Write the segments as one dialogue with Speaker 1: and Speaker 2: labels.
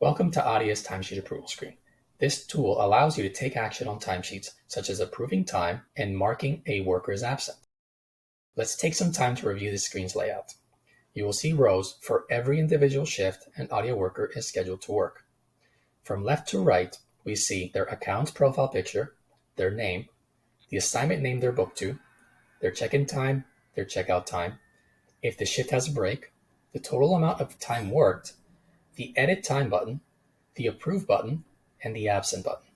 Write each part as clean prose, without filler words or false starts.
Speaker 1: Welcome to Adia's timesheet approval screen. This tool allows you to take action on timesheets such as approving time and marking a worker as absent. Let's take some time to review the screen's layout. You will see rows for every individual shift an Adia worker is scheduled to work. From left to right, we see their account's profile picture, their name, the assignment name they're booked to, their check-in time, their checkout time, if the shift has a break, the total amount of time worked, the edit time button, the approve button, and the absent button.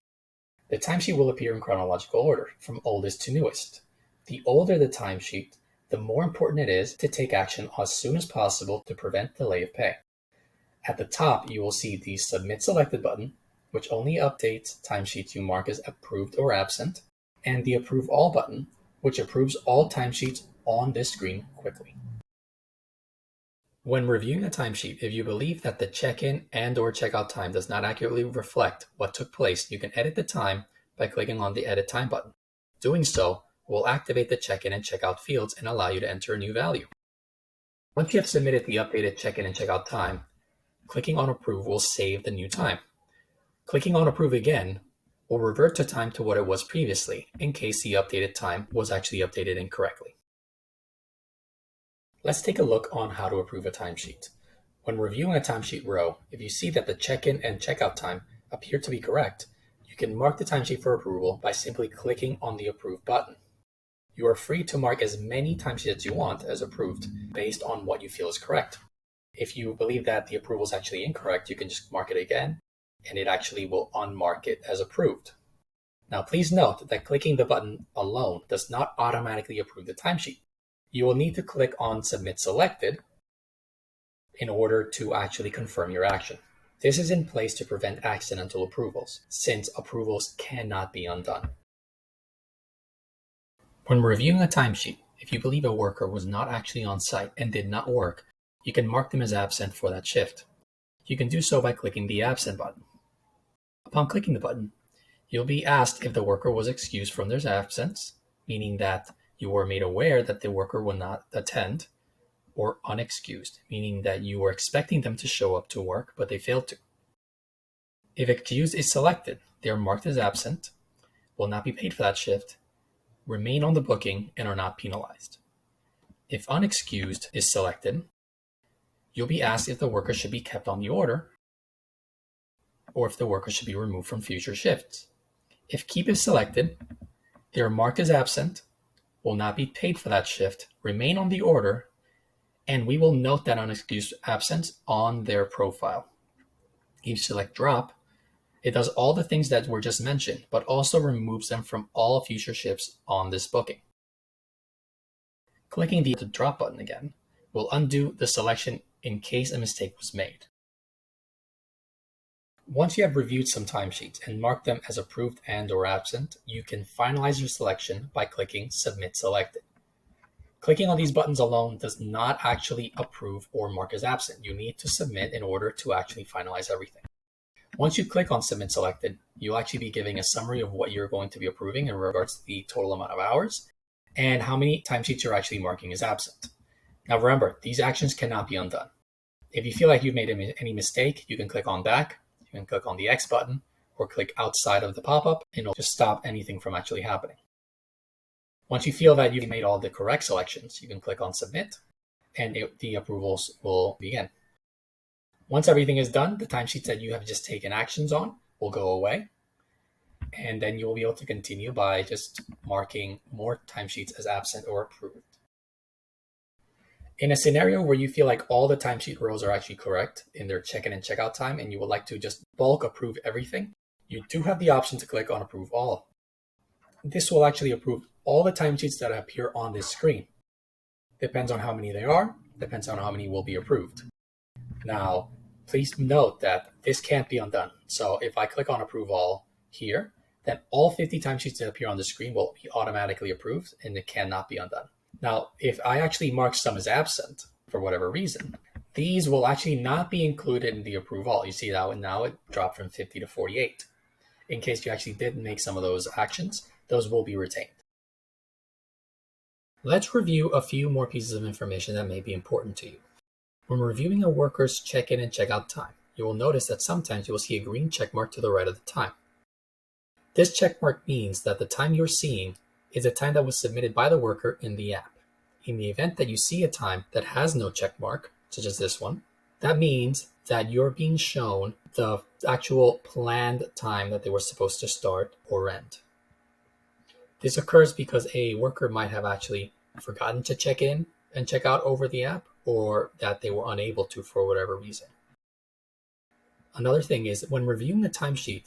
Speaker 1: The timesheet will appear in chronological order, from oldest to newest. The older the timesheet, the more important it is to take action as soon as possible to prevent delay of pay. At the top, you will see the Submit Selected button, which only updates timesheets you mark as approved or absent, and the Approve All button, which approves all timesheets on this screen quickly. When reviewing a timesheet, if you believe that the check-in and/or checkout time does not accurately reflect what took place, you can edit the time by clicking on the Edit Time button. Doing so will activate the check-in and checkout fields and allow you to enter a new value. Once you have submitted the updated check-in and checkout time, clicking on Approve will save the new time. Clicking on Approve again will revert to time to what it was previously, in case the updated time was actually updated incorrectly. Let's take a look on how to approve a timesheet. When reviewing a timesheet row, if you see that the check-in and checkout time appear to be correct, you can mark the timesheet for approval by simply clicking on the Approve button. You are free to mark as many timesheets as you want as approved based on what you feel is correct. If you believe that the approval is actually incorrect, you can just mark it again, and it actually will unmark it as approved. Now, please note that clicking the button alone does not automatically approve the timesheet. You will need to click on Submit Selected in order to actually confirm your action. This is in place to prevent accidental approvals, since approvals cannot be undone. When reviewing a timesheet, if you believe a worker was not actually on site and did not work, you can mark them as absent for that shift. You can do so by clicking the Absent button. Upon clicking the button, you'll be asked if the worker was excused from their absence, meaning that you were made aware that the worker will not attend, or unexcused, meaning that you were expecting them to show up to work, but they failed to. If excused is selected, they are marked as absent, will not be paid for that shift, remain on the booking, and are not penalized. If unexcused is selected, you'll be asked if the worker should be kept on the order, or if the worker should be removed from future shifts. If keep is selected, they are marked as absent, will not be paid for that shift, remain on the order, and we will note that unexcused absence on their profile. If you select Drop, it does all the things that were just mentioned, but also removes them from all future shifts on this booking. Clicking the Drop button again will undo the selection in case a mistake was made. Once you have reviewed some timesheets and marked them as approved and/or absent, you can finalize your selection by clicking Submit Selected. Clicking on these buttons alone does not actually approve or mark as absent. You need to submit in order to actually finalize everything. Once you click on Submit Selected, you'll actually be giving a summary of what you're going to be approving in regards to the total amount of hours and how many timesheets you're actually marking as absent. Now remember, these actions cannot be undone. If you feel like you've made any mistake, you can click on Back. You can click on the X button or click outside of the pop-up, and it'll just stop anything from actually happening. Once you feel that you've made all the correct selections, you can click on Submit, and the approvals will begin. Once everything is done, the timesheets that you have just taken actions on will go away, and then you'll be able to continue by just marking more timesheets as absent or approved. In a scenario where you feel like all the timesheet rows are actually correct in their check-in and checkout time, and you would like to just bulk approve everything, you do have the option to click on Approve All. This will actually approve all the timesheets that appear on this screen. Depends on how many there are, depends on how many will be approved. Now, please note that this can't be undone. So if I click on Approve All here, then all 50 timesheets that appear on the screen will be automatically approved, and it cannot be undone. Now, if I actually mark some as absent for whatever reason, these will actually not be included in the Approve All. You see now it dropped from 50 to 48. In case you actually did make some of those actions, those will be retained. Let's review a few more pieces of information that may be important to you. When reviewing a worker's check-in and check-out time, you will notice that sometimes you will see a green check mark to the right of the time. This check mark means that the time you're seeing is a time that was submitted by the worker in the app. In the event that you see a time that has no check mark, such as this one, that means that you're being shown the actual planned time that they were supposed to start or end. This occurs because a worker might have actually forgotten to check in and check out over the app, or that they were unable to for whatever reason. Another thing is when reviewing a timesheet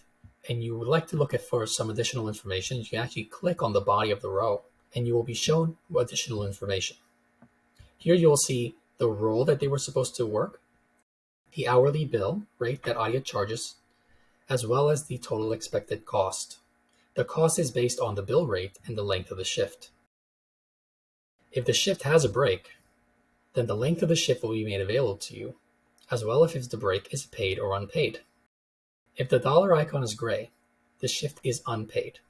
Speaker 1: and you would like to look at for some additional information, you can actually click on the body of the row and you will be shown additional information. Here you'll see the role that they were supposed to work, the hourly bill rate that Adia charges, as well as the total expected cost. The cost is based on the bill rate and the length of the shift. If the shift has a break, then the length of the shift will be made available to you, as well as if the break is paid or unpaid. If the dollar icon is gray, the shift is unpaid.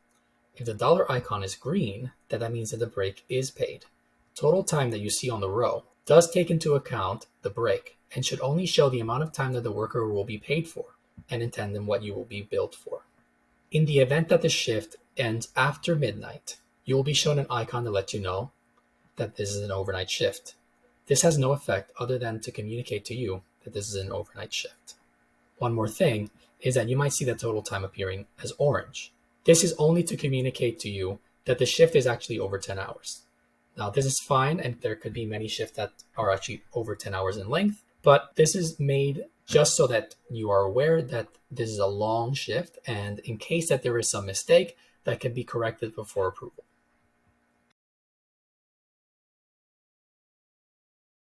Speaker 1: If the dollar icon is green, then that means that the break is paid. Total time that you see on the row does take into account the break and should only show the amount of time that the worker will be paid for and in tandem what you will be billed for. In the event that the shift ends after midnight, you will be shown an icon to let you know that this is an overnight shift. This has no effect other than to communicate to you that this is an overnight shift. One more thing is that you might see the total time appearing as orange. This is only to communicate to you that the shift is actually over 10 hours. Now, this is fine, and there could be many shifts that are actually over 10 hours in length, but this is made just so that you are aware that this is a long shift, and in case that there is some mistake, that can be corrected before approval.